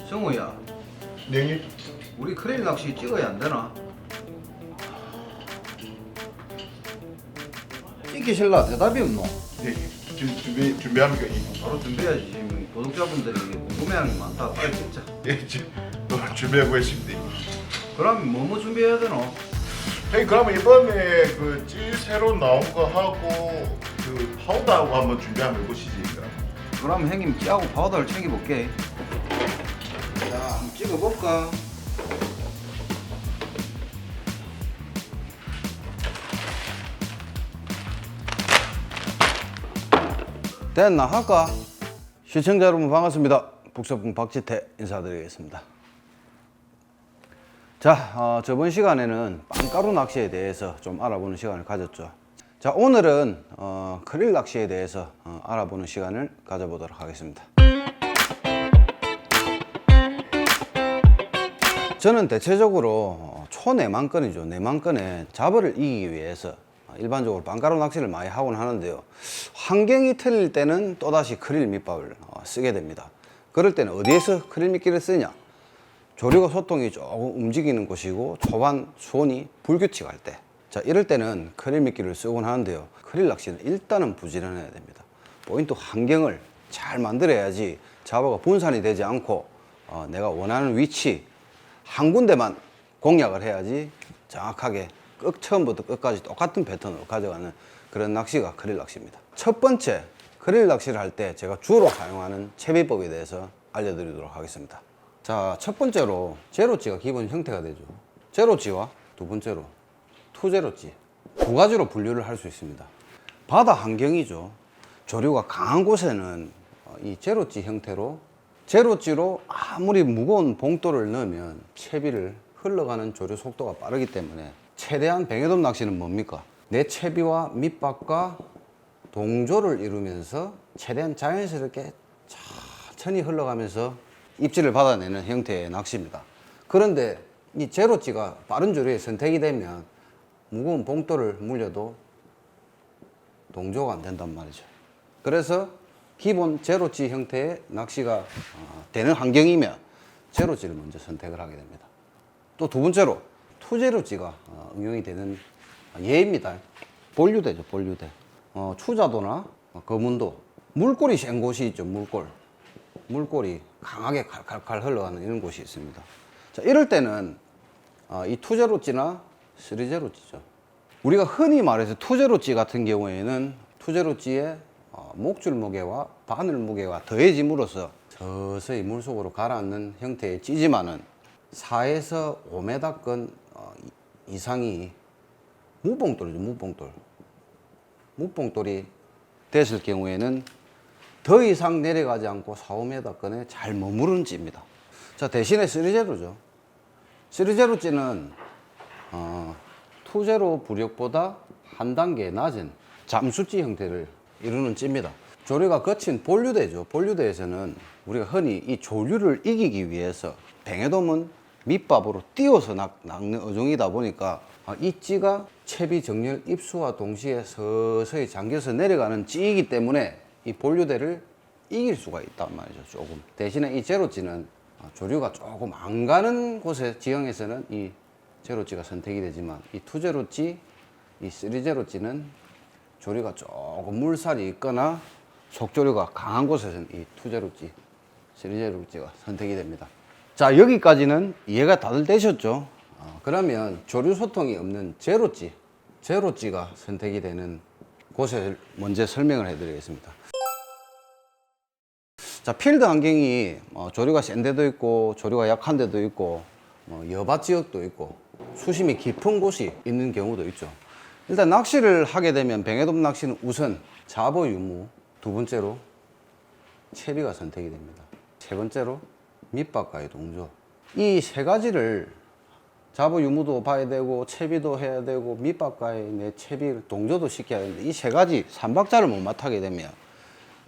정우야, 네. 우리 크레일 낚시 찍어야 안 되나? 찍기실라 대답이 없노? 네. 지금 준비합니까? 바로 준비해야지. 지금 구독자분들이 궁금해하는 게 많다. 빨리 찍자. 예, 지금 준비하고 있습니다. 그럼 뭐 준비해야 되노? 형님, 그러면 이번에 그찌 새로 나온 거 하고 그 파우더하고 한번 준비 한번 해보시지. 그럼 형님 찌하고 파우더를 챙겨볼게. 자, 한번 찍어볼까? 됐나 할까? 시청자 여러분 반갑습니다. 북서풍 박지태 인사드리겠습니다. 자, 저번 시간에는 빵가루 낚시에 대해서 좀 알아보는 시간을 가졌죠. 자, 오늘은 크릴 낚시에 대해서 알아보는 시간을 가져보도록 하겠습니다. 저는 대체적으로 초내만건이죠. 내만건에 잡어를 이기기 위해서 일반적으로 빵가루 낚시를 많이 하곤 하는데요. 환경이 틀릴 때는 또다시 크릴 밑밥을 쓰게 됩니다. 그럴 때는 어디에서 크릴 미끼를 쓰냐? 조류가 소통이 조금 움직이는 곳이고 초반 수온이 불규칙할 때, 자, 이럴 때는 크릴 미끼를 쓰곤 하는데요. 크릴 낚시는 일단은 부지런해야 됩니다. 포인트 환경을 잘 만들어야지 잡어가 분산이 되지 않고 내가 원하는 위치 한 군데만 공략을 해야지 정확하게 처음부터 끝까지 똑같은 패턴으로 가져가는 그런 낚시가 크릴 낚시입니다. 첫 번째, 크릴 낚시를 할 때 제가 주로 사용하는 채비법에 대해서 알려드리도록 하겠습니다. 자, 첫 번째로 제로찌가 기본 형태가 되죠. 제로찌와 두 번째로 투제로찌, 두 가지로 분류를 할 수 있습니다. 바다 환경이죠. 조류가 강한 곳에는 이 제로찌 형태로, 제로찌로 아무리 무거운 봉돌을 넣으면 채비를 흘러가는 조류 속도가 빠르기 때문에 최대한 뱅에돔 낚시는 뭡니까? 내 채비와 밑밥과 동조를 이루면서 최대한 자연스럽게 천천히 흘러가면서 입질을 받아내는 형태의 낚시입니다. 그런데 이 제로찌가 빠른 조류에 선택이 되면 무거운 봉돌을 물려도 동조가 안 된단 말이죠. 그래서 기본 제로찌 형태의 낚시가 되는 환경이면 제로찌를 먼저 선택을 하게 됩니다. 또 두 번째로 투제로찌가 응용이 되는 예입니다. 본류대죠, 본류대. 추자도나 거문도, 물골이 센 곳이 있죠, 물골. 물골이 강하게 칼칼칼 흘러가는 이런 곳이 있습니다. 자, 이럴 때는 이 투제로찌나 쓰리제로찌죠. 우리가 흔히 말해서 투제로찌 같은 경우에는 투제로찌의 목줄 무게와 바늘 무게가 더해짐으로써 서서히 물속으로 가라앉는 형태의 찌지만은 4에서 5m권 이상이 무봉돌이죠, 무봉돌. 무봉돌이 됐을 경우에는 더 이상 내려가지 않고 4, 5m권에 잘 머무르는 찌입니다. 자, 대신에 쓰리제로죠. 쓰리제로찌는 투제로 부력보다 한 단계 낮은 잠수찌 형태를 이루는 찌입니다. 조류가 거친 본류대죠. 본류대에서는 우리가 흔히 이 조류를 이기기 위해서 뱅에돔은 밑밥으로 띄워서 낚는 어종이다 보니까 이 찌가 채비 정렬 입수와 동시에 서서히 잠겨서 내려가는 찌이기 때문에 이 본류대를 이길 수가 있단 말이죠. 조금. 대신에 이 제로찌는 조류가 조금 안 가는 곳의 지형에서는 이 제로찌가 선택이 되지만 이 투제로찌, 이 쓰리제로찌는 조류가 조금 물살이 있거나 속조류가 강한 곳에서는 이 투제로찌, 쓰리제로찌가 선택이 됩니다. 자, 여기까지는 이해가 다들 되셨죠? 그러면 조류 소통이 없는 제로찌, 제로찌가 선택이 되는 곳을 먼저 설명을 해드리겠습니다. 자, 필드 환경이 조류가 센 데도 있고 조류가 약한 데도 있고 여밭 지역도 있고 수심이 깊은 곳이 있는 경우도 있죠. 일단 낚시를 하게 되면 뱅에돔 낚시는 우선 잡어 유무, 두 번째로 채비가 선택이 됩니다. 세 번째로 밑밥과의 동조. 이 세 가지를 잡어 유무도 봐야 되고 채비도 해야 되고 밑밥과의 내 채비 동조도 시켜야 되는데 이 세 가지 삼박자를 못맡하게 되면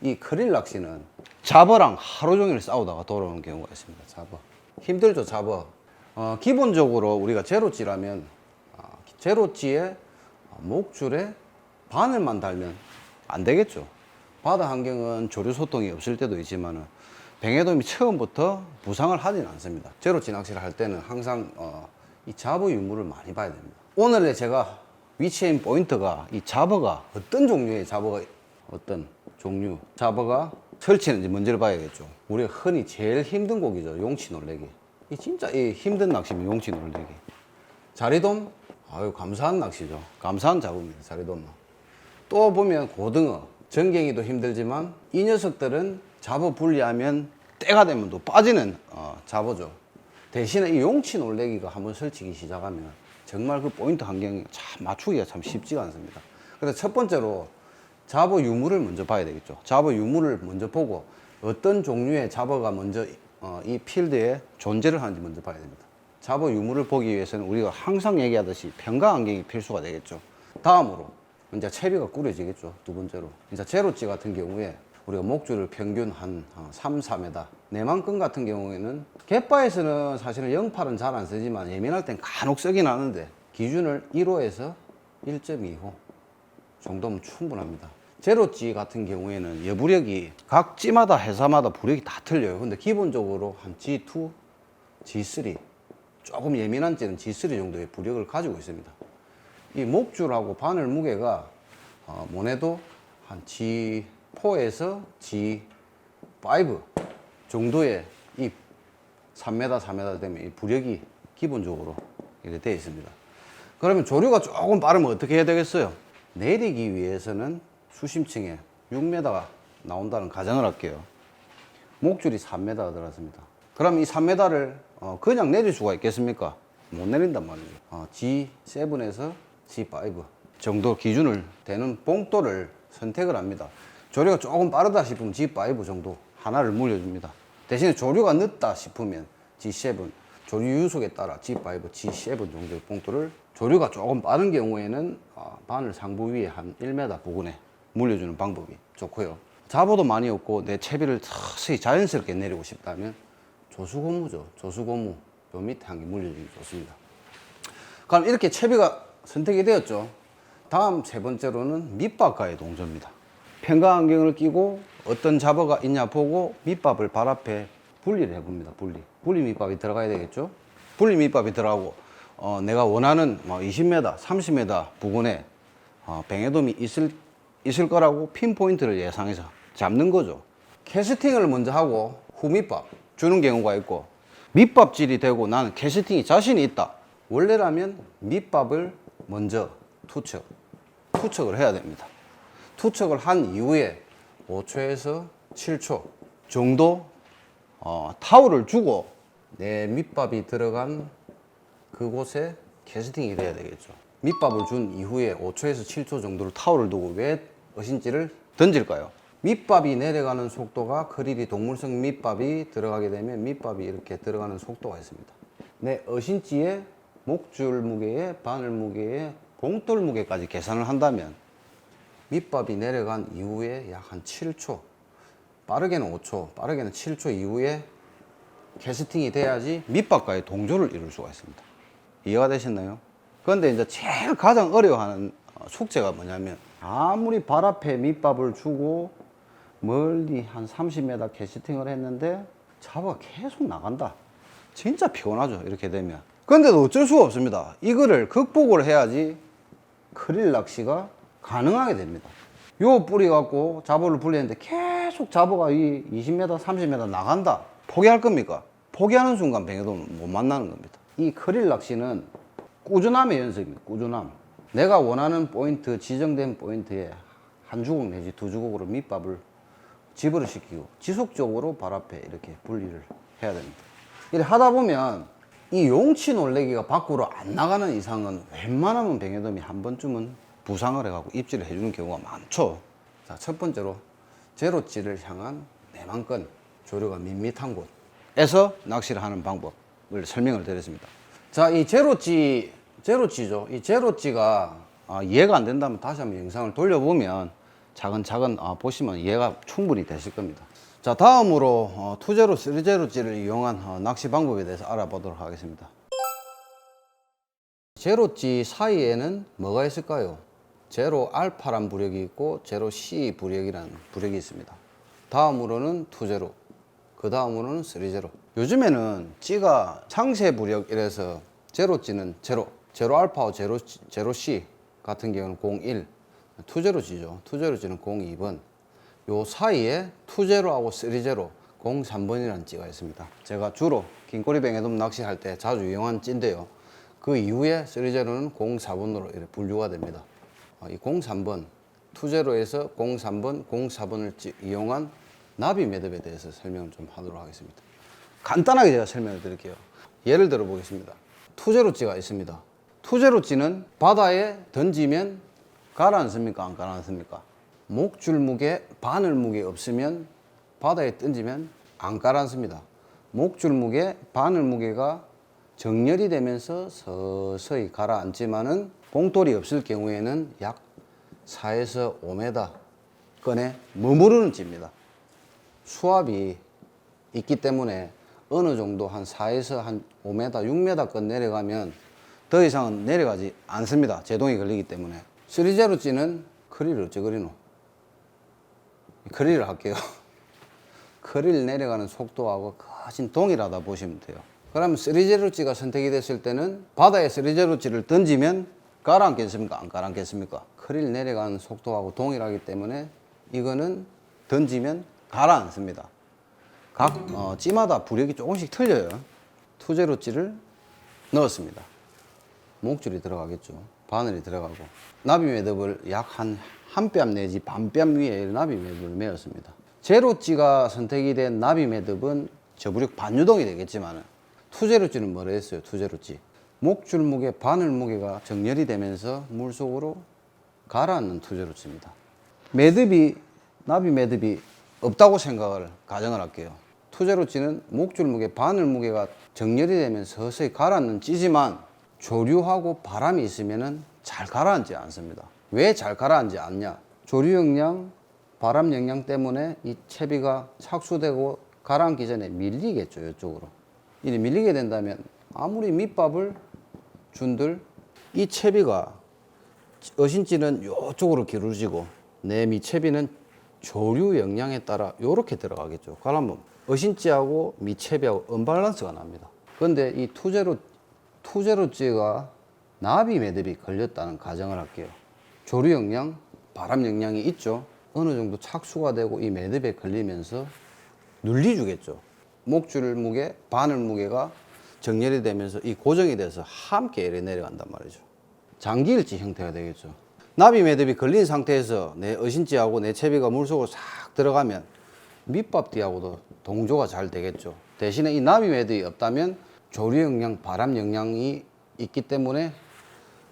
이 크릴 낚시는 잡어랑 하루 종일 싸우다가 돌아오는 경우가 있습니다. 잡어 힘들죠. 잡어 기본적으로 우리가 제로찌라면 제로찌에 목줄에 바늘만 달면 안 되겠죠. 바다 환경은 조류 소통이 없을 때도 있지만은 뱅에돔이 처음부터 부상을 하진 않습니다. 제로치 낚시를 할 때는 항상 이 잡어 유무를 많이 봐야 됩니다. 오늘의 제가 위치인 포인트가 이 잡어가 어떤 종류의 잡어가 어떤 종류 잡어가 설치는지 먼저를 봐야겠죠. 우리가 흔히 제일 힘든 고기죠. 용치 놀래기. 이 진짜 이 힘든 낚시면 용치 놀래기. 자리돔, 아유 감사한 낚시죠. 감사한 작업입니다. 자리돔은. 또 보면 고등어, 전갱이도 힘들지만 이 녀석들은 잡어 분리하면 때가 되면 또 빠지는 잡어죠. 대신에 이 용치 놀래기가 한번 설치기 시작하면 정말 그 포인트 환경이 참 맞추기가 참 쉽지가 않습니다. 그래서 첫 번째로 잡어 유무를 먼저 봐야 되겠죠. 잡어 유무를 먼저 보고 어떤 종류의 잡어가 먼저 이 필드에 존재를 하는지 먼저 봐야 됩니다. 잡어 유무를 보기 위해서는 우리가 항상 얘기하듯이 평가 안경이 필수가 되겠죠. 다음으로 이제 채비가 꾸려지겠죠. 두 번째로 이제 제로찌 같은 경우에 우리가 목줄을 평균 한 3, 4m 내만큼 같은 경우에는 갯바에서는 사실은 0.8은 잘 안 쓰지만 예민할 땐 간혹 쓰긴 하는데 기준을 1호에서 1.2호 정도면 충분합니다. 제로찌 같은 경우에는 여부력이 각 찌마다 회사마다 부력이 다 틀려요. 근데 기본적으로 한 G2, G3 조금 예민한 찌는 G3 정도의 부력을 가지고 있습니다. 이 목줄하고 바늘 무게가 뭐래도 한 G4에서 G5 정도의 이 3m, 4m 되면 이 부력이 기본적으로 이렇게 되어 있습니다. 그러면 조류가 조금 빠르면 어떻게 해야 되겠어요? 내리기 위해서는 수심층에 6m가 나온다는 가정을 할게요. 목줄이 3m가 들어갔습니다. 그럼 이 3m를 그냥 내릴 수가 있겠습니까? 못 내린단 말이죠. G7에서 G5 정도 기준을 되는 봉돌을 선택을 합니다. 조류가 조금 빠르다 싶으면 G5 정도 하나를 물려줍니다. 대신에 조류가 늦다 싶으면 G7, 조류 유속에 따라 G5, G7 정도의 봉돌을 조류가 조금 빠른 경우에는 바늘 상부 위에 한 1m 부근에 물려주는 방법이 좋고요. 잡어도 많이 없고 내 채비를 서서히 자연스럽게 내리고 싶다면 조수고무죠. 조수고무 요 밑에 한 개 물려주기 좋습니다. 그럼 이렇게 채비가 선택이 되었죠. 다음 세 번째로는 밑밥과의 동조입니다. 평가 안경을 끼고 어떤 잡어가 있냐 보고 밑밥을 발 앞에 분리를 해봅니다. 분리 밑밥이 들어가야 되겠죠. 분리 밑밥이 들어가고 내가 원하는 20m, 30m 부근에 뱅에돔이 있을 거라고 핀포인트를 예상해서 잡는 거죠. 캐스팅을 먼저 하고 후 밑밥 주는 경우가 있고 밑밥질이 되고 나는 캐스팅이 자신이 있다. 원래라면 밑밥을 먼저 투척을 해야 됩니다. 투척을 한 이후에 5초에서 7초 정도 타월을 주고 내 밑밥이 들어간 그곳에 캐스팅이 돼야 되겠죠. 밑밥을 준 이후에 5초에서 7초 정도를 타월을 두고 왜 어신지를 던질까요? 밑밥이 내려가는 속도가 크릴이 동물성 밑밥이 들어가게 되면 밑밥이 이렇게 들어가는 속도가 있습니다. 내 어신지의 목줄 무게에 바늘 무게에 봉돌 무게까지 계산을 한다면 밑밥이 내려간 이후에 약 한 7초, 빠르게는 5초, 빠르게는 7초 이후에 캐스팅이 돼야지 밑밥과의 동조를 이룰 수가 있습니다. 이해가 되셨나요? 그런데 이제 제일 가장 어려워하는 숙제가 뭐냐면 아무리 발 앞에 밑밥을 주고 멀리 한 30m 캐스팅을 했는데 잡어가 계속 나간다. 진짜 피곤하죠. 이렇게 되면. 그런데도 어쩔 수가 없습니다. 이거를 극복을 해야지 크릴 낚시가 가능하게 됩니다. 요 뿌리 갖고 잡어를 분리했는데 계속 잡어가 이 20m, 30m 나간다. 포기할 겁니까? 포기하는 순간 뱅에돔은 못 만나는 겁니다. 이 크릴 낚시는 꾸준함의 연습입니다. 꾸준함. 내가 원하는 포인트, 지정된 포인트에 한 주걱 내지 두 주걱으로 밑밥을 집어를 시키고 지속적으로 발 앞에 이렇게 분리를 해야 됩니다. 이렇게 하다 보면 이 용치 놀래기가 밖으로 안 나가는 이상은 웬만하면 뱅에돔이 한 번쯤은 부상을 해갖고 입질을 해주는 경우가 많죠. 자, 첫 번째로 제로찌를 향한 내만건 조류가 밋밋한 곳에서 낚시를 하는 방법을 설명을 드렸습니다. 자, 이 제로찌죠. 이 제로찌가 이해가 안 된다면 다시 한번 영상을 돌려보면 차근차근 보시면 이해가 충분히 되실 겁니다. 자, 다음으로 2제로, 3제로찌를 이용한 낚시 방법에 대해서 알아보도록 하겠습니다. 제로찌 사이에는 뭐가 있을까요? 제로 알파란 부력이 있고 제로 C 부력이라는 부력이 있습니다. 다음으로는 2제로, 그 다음으로는 3제로. 요즘에는 찌가 상세부력 이래서 제로찌는 제로 알파와 제로 C 같은 경우는 01, 투제로찌죠. 투제로찌는 02번. 요 사이에 투제로하고 3제로 03번이라는 찌가 있습니다. 제가 주로 긴꼬리 뱅에돔 낚시할 때 자주 이용한 찌인데요. 그 이후에 3제로는 04번으로 이렇게 분류가 됩니다. 이 03번, 투제로에서 03번, 04번을 이용한 나비 매듭에 대해서 설명을 좀 하도록 하겠습니다. 간단하게 제가 설명을 드릴게요. 예를 들어 보겠습니다. 투제로찌가 있습니다. 투제로찌는 바다에 던지면 가라앉습니까? 안 가라앉습니까? 목줄 무게, 바늘 무게 없으면 바다에 던지면 안 가라앉습니다. 목줄 무게, 바늘 무게가 정렬이 되면서 서서히 가라앉지만은 봉돌이 없을 경우에는 약 4에서 5m 건에 머무르는 찌입니다. 수압이 있기 때문에 어느 정도 한 4에서 한 5m, 6m건 내려가면 더 이상은 내려가지 않습니다. 제동이 걸리기 때문에. 3제로 찌는 크릴을 어쩌그리노? 크릴을 할게요. 크릴 내려가는 속도하고 거진 동일하다 보시면 돼요. 그러면 3제로 찌가 선택이 됐을 때는 바다에 3제로 찌를 던지면 가라앉겠습니까? 안 가라앉겠습니까? 크릴 내려가는 속도하고 동일하기 때문에 이거는 던지면 가라앉습니다. 각 찌마다 부력이 조금씩 틀려요. 투제로 찌를 넣었습니다. 목줄이 들어가겠죠. 바늘이 들어가고 나비 매듭을 약 한 뼘 내지 반 뼘 위에 나비 매듭을 메었습니다. 제로찌가 선택이 된 나비 매듭은 저부력 반유동이 되겠지만 투제로찌는 뭐라 했어요? 투제로찌 목줄 무게, 바늘 무게가 정렬이 되면서 물속으로 가라앉는 투제로찌입니다. 매듭이 나비 매듭이 없다고 생각을 가정을 할게요. 투제로찌는 목줄 무게, 바늘 무게가 정렬이 되면 서서히 가라앉는 찌지만 조류하고 바람이 있으면 잘 가라앉지 않습니다. 왜 잘 가라앉지 않냐? 조류 영향, 바람 영향 때문에 이 채비가 착수되고 가라앉기 전에 밀리겠죠. 이쪽으로. 이리 밀리게 된다면 아무리 밑밥을 준들 이 채비가 어신찌는 이쪽으로 기울어지고 내 밑채비는 조류 영향에 따라 이렇게 들어가겠죠. 그러면 어신찌하고 밑채비하고 언밸런스가 납니다. 그런데 이 투제로찌가 나비 매듭이 걸렸다는 가정을 할게요. 조류 영향, 바람 영향이 있죠. 어느 정도 착수가 되고 이 매듭에 걸리면서 눌리주겠죠. 목줄 무게, 바늘 무게가 정렬이 되면서 이 고정이 돼서 함께 이렇게 내려간단 말이죠. 장기일지 형태가 되겠죠. 나비 매듭이 걸린 상태에서 내 어신찌하고 내 채비가 물속으로 싹 들어가면 밑밥뒤하고도 동조가 잘 되겠죠. 대신에 이 나비 매듭이 없다면 조류 영향, 바람 영향이 있기 때문에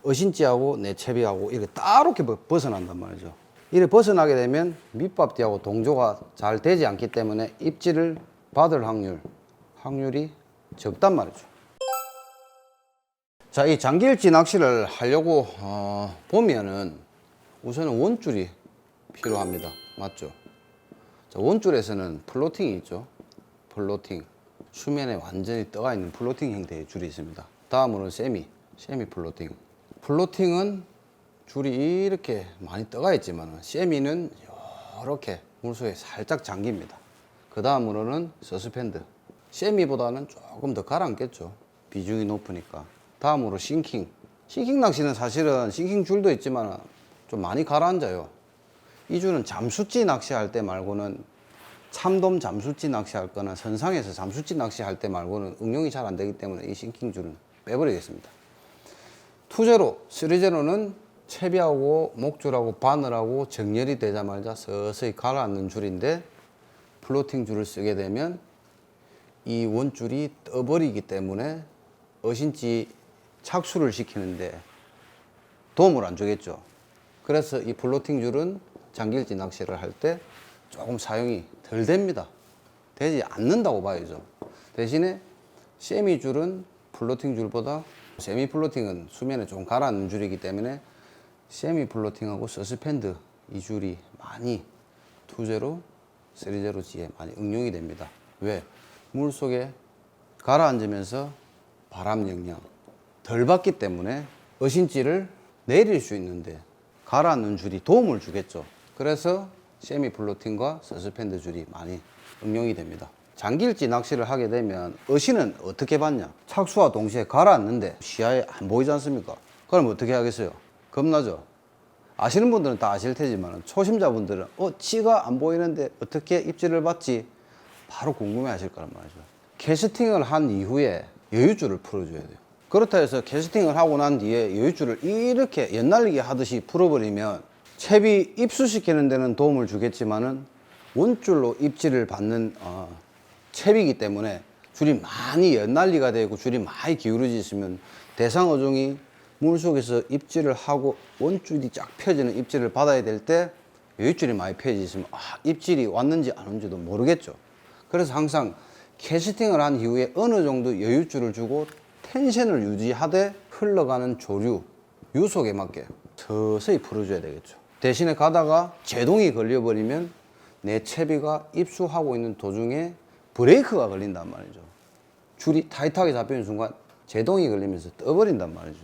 어신찌하고 내 채비하고 이렇게 따롭게 벗어난단 말이죠. 이렇게 벗어나게 되면 밑밥뒤하고 동조가 잘 되지 않기 때문에 입질을 받을 확률이 적단 말이죠. 자, 이 장기일지 낚시를 하려고 보면은 우선은 원줄이 필요합니다. 맞죠? 자, 원줄에서는 플로팅이 있죠. 플로팅. 수면에 완전히 떠가 있는 플로팅 형태의 줄이 있습니다. 다음으로는 세미 플로팅. 플로팅은 줄이 이렇게 많이 떠가 있지만 세미는 이렇게 물속에 살짝 잠깁니다. 그 다음으로는 서스펜드. 세미보다는 조금 더 가라앉겠죠. 비중이 높으니까. 다음으로 싱킹 낚시는 사실은 싱킹 줄도 있지만 좀 많이 가라앉아요. 이 줄은 잠수찌 낚시할 때 말고는 참돔 잠수찌 낚시할 거나 선상에서 잠수찌 낚시할 때 말고는 응용이 잘 안 되기 때문에 이 싱킹 줄은 빼버리겠습니다. 투제로, 3제로는 채비하고 목줄하고 바늘하고 정렬이 되자마자 서서히 가라앉는 줄인데 플로팅 줄을 쓰게 되면 이 원줄이 떠버리기 때문에 어신찌 착수를 시키는데 도움을 안 주겠죠. 그래서 이 플로팅 줄은 장기일지 낚시를 할 때 조금 사용이 덜 됩니다. 되지 않는다고 봐야죠. 대신에 세미 줄은 플로팅 줄보다 세미 플로팅은 수면에 좀 가라앉는 줄이기 때문에 세미 플로팅하고 서스펜드 이 줄이 많이 투제로, 3제로찌에 많이 응용이 됩니다. 왜? 물속에 가라앉으면서 바람 영향 덜 받기 때문에 어신찌를 내릴 수 있는데 가라앉는 줄이 도움을 주겠죠. 그래서 세미 플로팅과 서스펜드 줄이 많이 응용이 됩니다. 장길지 낚시를 하게 되면 어시는 어떻게 받냐? 착수와 동시에 가라앉는데 시야에 안 보이지 않습니까? 그럼 어떻게 하겠어요? 겁나죠? 아시는 분들은 다 아실 테지만 초심자분들은 찌가 안 보이는데 어떻게 입질을 받지? 바로 궁금해 하실 거란 말이죠. 캐스팅을 한 이후에 여유줄을 풀어줘야 돼요. 그렇다 해서 캐스팅을 하고 난 뒤에 여유줄을 이렇게 연날리기 하듯이 풀어버리면 채비 입수시키는 데는 도움을 주겠지만은 원줄로 입질을 받는 채비이기 때문에 줄이 많이 연날리가 되고 줄이 많이 기울어져 있으면 대상 어종이 물속에서 입질을 하고 원줄이 쫙 펴지는 입질을 받아야 될 때 여유줄이 많이 펴져 있으면 입질이 왔는지 안 왔는지도 모르겠죠. 그래서 항상 캐스팅을 한 이후에 어느 정도 여유줄을 주고 텐션을 유지하되 흘러가는 조류, 유속에 맞게 서서히 풀어줘야 되겠죠. 대신에 가다가 제동이 걸려버리면 내 채비가 입수하고 있는 도중에 브레이크가 걸린단 말이죠. 줄이 타이트하게 잡히는 순간 제동이 걸리면서 떠버린단 말이죠.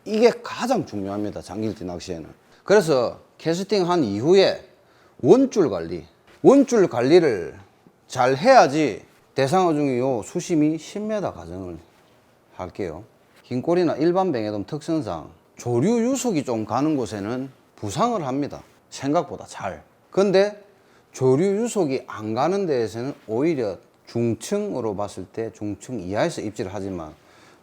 이게 가장 중요합니다. 장길지 낚시에는. 그래서 캐스팅 한 이후에 원줄 관리를 잘 해야지 대상 어종이 수심이 10m 가정을 할게요. 흰꼬리나 일반 뱅에돔 특성상 조류 유속이 좀 가는 곳에는 부상을 합니다. 생각보다 잘. 근데 조류 유속이 안 가는 데에서는 오히려 중층으로 봤을 때 중층 이하에서 입질을 하지만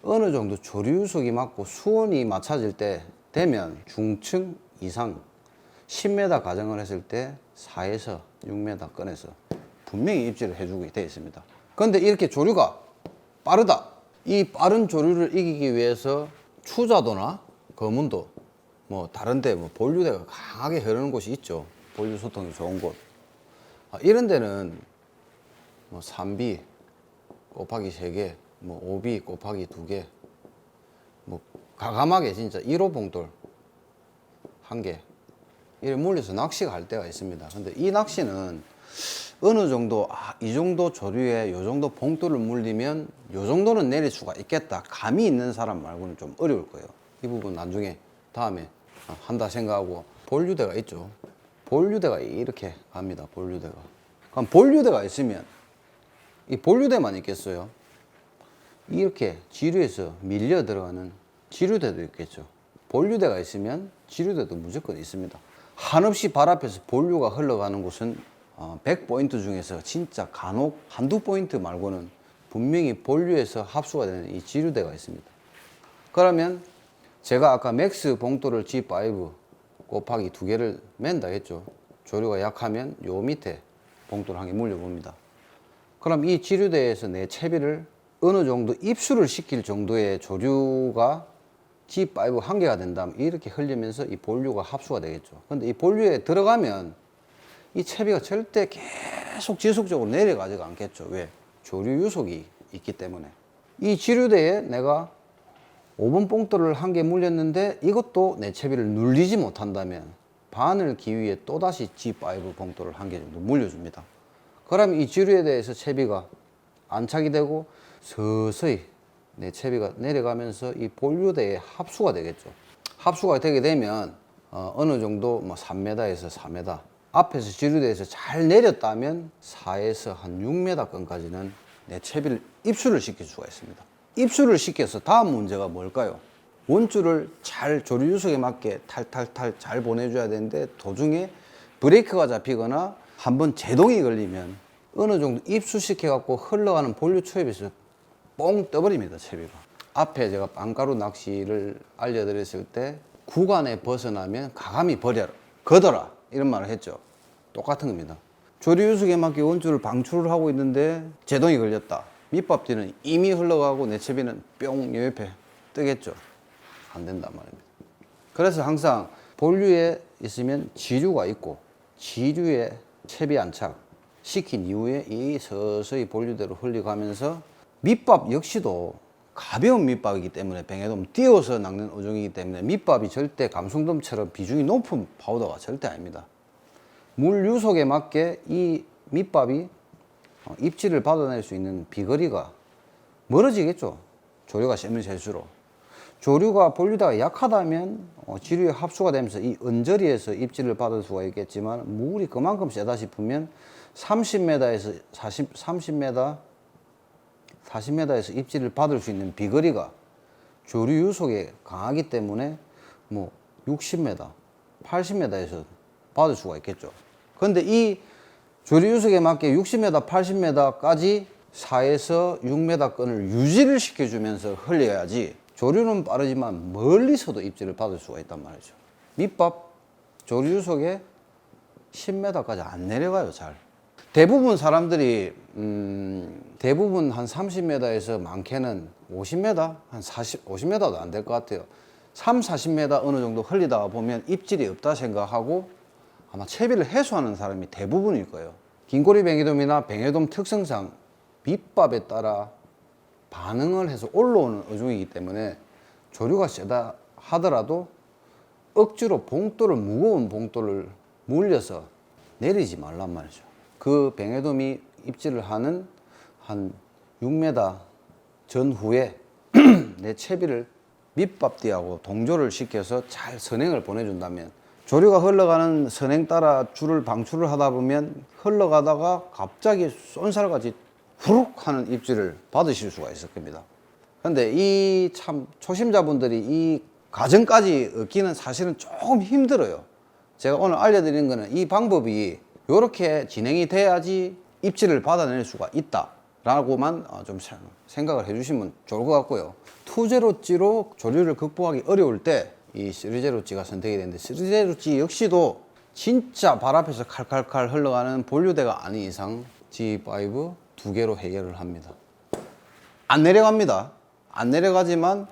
어느 정도 조류 유속이 맞고 수온이 맞춰질 때 되면 중층 이상 10m 가정을 했을 때 4에서 6m 꺼내서 분명히 입질을 해주게 되어 있습니다. 그런데 이렇게 조류가 빠르다. 이 빠른 조류를 이기기 위해서 추자도나 거문도 다른데 본류대가 강하게 흐르는 곳이 있죠. 본류 소통이 좋은 곳. 이런 데는 3B 곱하기 3개, 5B 곱하기 2개, 가감하게 진짜 1호 봉돌 1개 이렇게 물려서 낚시가 할 때가 있습니다. 근데 이 낚시는 어느 정도 이 정도 조류에 요 정도 봉돌을 물리면 요 정도는 내릴 수가 있겠다 감이 있는 사람 말고는 좀 어려울 거예요. 이 부분 나중에 다음에 한다 생각하고 본류대가 있죠. 본류대가 이렇게 갑니다. 본류대가. 그럼 본류대가 있으면 이 본류대만 있겠어요? 이렇게 지류에서 밀려 들어가는 지류대도 있겠죠. 본류대가 있으면 지류대도 무조건 있습니다. 한없이 발 앞에서 본류가 흘러가는 곳은 100포인트 중에서 진짜 간혹 한두 포인트 말고는 분명히 본류에서 합수가 되는 이 지류대가 있습니다. 그러면 제가 아까 맥스 봉돌을 G5 곱하기 2개를 맨다 했죠. 조류가 약하면 요 밑에 봉돌 한 개 물려봅니다. 그럼 이 지류대에서 내 채비를 어느 정도 입수를 시킬 정도의 조류가 G5 한 개가 된다면 이렇게 흘리면서 이 본류가 합수가 되겠죠. 근데 이 본류에 들어가면 이 채비가 절대 계속 지속적으로 내려가지가 않겠죠. 왜? 조류 유속이 있기 때문에. 이 지류대에 내가 5번 봉돌을 한 개 물렸는데 이것도 내 채비를 눌리지 못한다면 바늘 기위에 또다시 G5 봉돌을 한 개 정도 물려줍니다. 그러면 이 지류에 대해서 채비가 안착이 되고 서서히 내 채비가 내려가면서 이 본류대에 합수가 되겠죠. 합수가 되게 되면 어느 정도 3m에서 4m 앞에서 지류대에서 잘 내렸다면 4에서 한 6m권까지는 내 채비를 입수를 시킬 수가 있습니다. 입수를 시켜서 다음 문제가 뭘까요? 원줄을 잘 조류 유속에 맞게 탈탈탈 잘 보내줘야 되는데 도중에 브레이크가 잡히거나 한번 제동이 걸리면 어느 정도 입수시켜 갖고 흘러가는 본류 초입에서 뻥 떠버립니다. 채비가. 앞에 제가 빵가루 낚시를 알려드렸을 때 구간에 벗어나면 가감히 거둬라 이런 말을 했죠. 똑같은 겁니다. 조류 유속에 맞게 원줄을 방출을 하고 있는데 제동이 걸렸다. 밑밥뒤는 이미 흘러가고 내 채비는 뿅 옆에 뜨겠죠. 안 된단 말입니다. 그래서 항상 본류에 있으면 지류가 있고 지류에 채비 안착 시킨 이후에 이 서서히 본류대로 흘러가면서 밑밥 역시도 가벼운 밑밥이기 때문에 뱅에돔 띄워서 낚는 어종이기 때문에 밑밥이 절대 감성돔처럼 비중이 높은 파우더가 절대 아닙니다. 물 유속에 맞게 이 밑밥이 입질을 받아낼 수 있는 비거리가 멀어지겠죠. 조류가 세면 셀수록. 조류가 본류대가 약하다면 지류에 합수가 되면서 이 언저리에서 입질을 받을 수가 있겠지만 물이 그만큼 세다 싶으면 30m에서 40m에서 입질을 받을 수 있는 비거리가 조류 유속에 강하기 때문에 뭐 60m, 80m에서 받을 수가 있겠죠. 그런데 이 조류 유속에 맞게 60m, 80m까지 4에서 6m권을 유지를 시켜주면서 흘려야지 조류는 빠르지만 멀리서도 입질을 받을 수가 있단 말이죠. 밑밥 조류 유속에 10m까지 안 내려가요, 잘. 대부분 사람들이 대부분 한 30m에서 많게는 50m, 한 50m도 안 될 것 같아요. 3, 40m 어느 정도 흘리다가 보면 입질이 없다 생각하고 아마 채비를 해소하는 사람이 대부분일 거예요. 긴꼬리 뱅에돔이나 뱅에돔 특성상 밑밥에 따라 반응을 해서 올라오는 어종이기 때문에 조류가 세다 하더라도 억지로 봉돌을, 무거운 봉돌을 물려서 내리지 말란 말이죠. 그 뱅에돔이 입질을 하는 한 6m 전후에 내 채비를 밑밥뒤하고 동조를 시켜서 잘 선행을 보내준다면 조류가 흘러가는 선행 따라 줄을 방출을 하다 보면 흘러가다가 갑자기 쏜살같이 후룩 하는 입질을 받으실 수가 있을 겁니다. 그런데 이 참 초심자분들이 이 과정까지 얻기는 사실은 조금 힘들어요. 제가 오늘 알려드리는 거는 이 방법이 이렇게 진행이 돼야지 입질을 받아낼 수가 있다 라고만 좀 생각을 해주시면 좋을 것 같고요. 투제로찌로 조류를 극복하기 어려울 때 이 3제로찌가 선택이 되는데 3제로찌 역시도 진짜 발 앞에서 칼칼칼 흘러가는 본류대가 아닌 이상 G5 두 개로 해결을 합니다. 안 내려갑니다. 안 내려가지만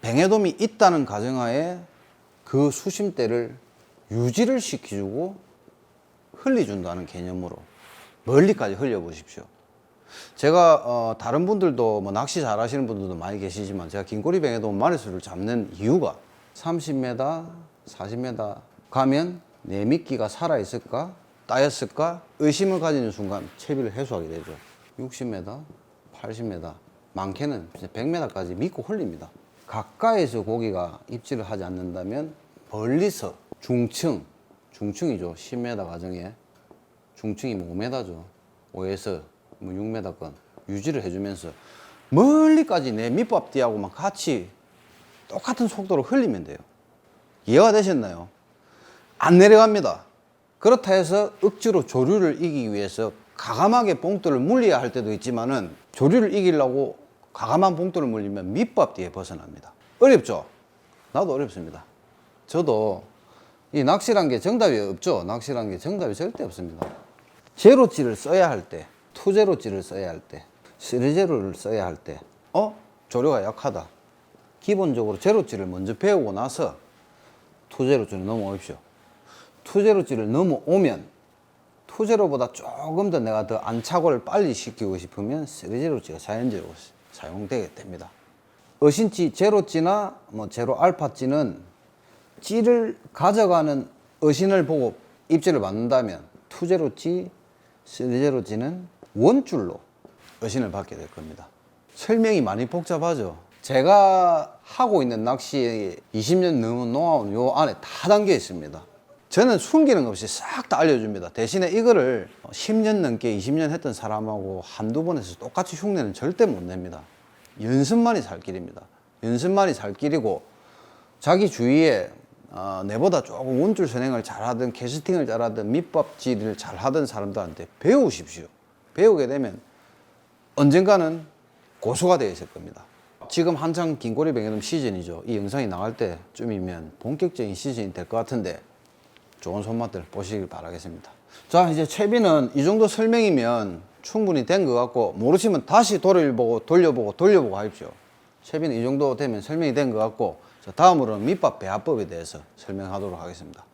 뱅에돔이 있다는 가정하에 그 수심대를 유지를 시켜주고 흘려준다는 개념으로 멀리까지 흘려보십시오. 제가 다른 분들도 뭐 낚시 잘 하시는 분들도 많이 계시지만 제가 긴꼬리 뱅에돔 마리수를 잡는 이유가 30m, 40m 가면 내 미끼가 살아있을까? 따였을까? 의심을 가지는 순간 채비를 해소하게 되죠. 60m, 80m, 많게는 100m까지 믿고 흘립니다. 가까이서 고기가 입질을 하지 않는다면 멀리서 중층이죠. 10m 가정에 중층이 5m죠. 5에서 6m권 유지를 해주면서 멀리까지 내 밑밥뒤하고만 같이 똑같은 속도로 흘리면 돼요. 이해가 되셨나요? 안 내려갑니다. 그렇다 해서 억지로 조류를 이기기 위해서 과감하게 봉돌을 물려야 할 때도 있지만은 조류를 이기려고 과감한 봉돌을 물리면 밑밥뒤에 벗어납니다. 어렵죠? 나도 어렵습니다. 저도 이 낚시란 게 정답이 없죠. 낚시란 게 정답이 절대 없습니다. 제로찌를 써야 할 때, 투제로찌를 써야 할 때, 3제로를 써야 할 때, 조류가 약하다. 기본적으로 제로찌를 먼저 배우고 나서 투제로찌를 넘어오십시오. 투제로찌를 넘어오면 투제로보다 조금 더 내가 더 안착을 빨리 시키고 싶으면 3제로찌가 자연적으로 사용되게 됩니다. 어신찌 제로찌나 뭐 제로 알파찌는 찌를 가져가는 어신을 보고 입질을 받는다면 투제로찌, 3제로찌는 원줄로 어신을 받게 될 겁니다. 설명이 많이 복잡하죠. 제가 하고 있는 낚시 20년 넘은 노하우는 요 안에 다 담겨 있습니다. 저는 숨기는 것 없이 싹 다 알려줍니다. 대신에 이거를 10년 넘게 20년 했던 사람하고 한두 번에서 똑같이 흉내는 절대 못 냅니다. 연습만이 살 길입니다. 연습만이 살 길이고 자기 주위에 내보다 조금 원줄 선행을 잘하든 캐스팅을 잘하든 밑밥질을 잘하던 사람들한테 배우십시오. 배우게 되면 언젠가는 고수가 되어 있을 겁니다. 지금 한창 긴꼬리 뱅에돔 시즌이죠. 이 영상이 나갈 때쯤이면 본격적인 시즌이 될 것 같은데 좋은 손맛들 보시길 바라겠습니다. 자, 이제 채비는 이 정도 설명이면 충분히 된 것 같고 모르시면 다시 돌려보고 하십시오. 채비는 이 정도 되면 설명이 된 것 같고 자, 다음으로는 밑밥 배합법에 대해서 설명하도록 하겠습니다.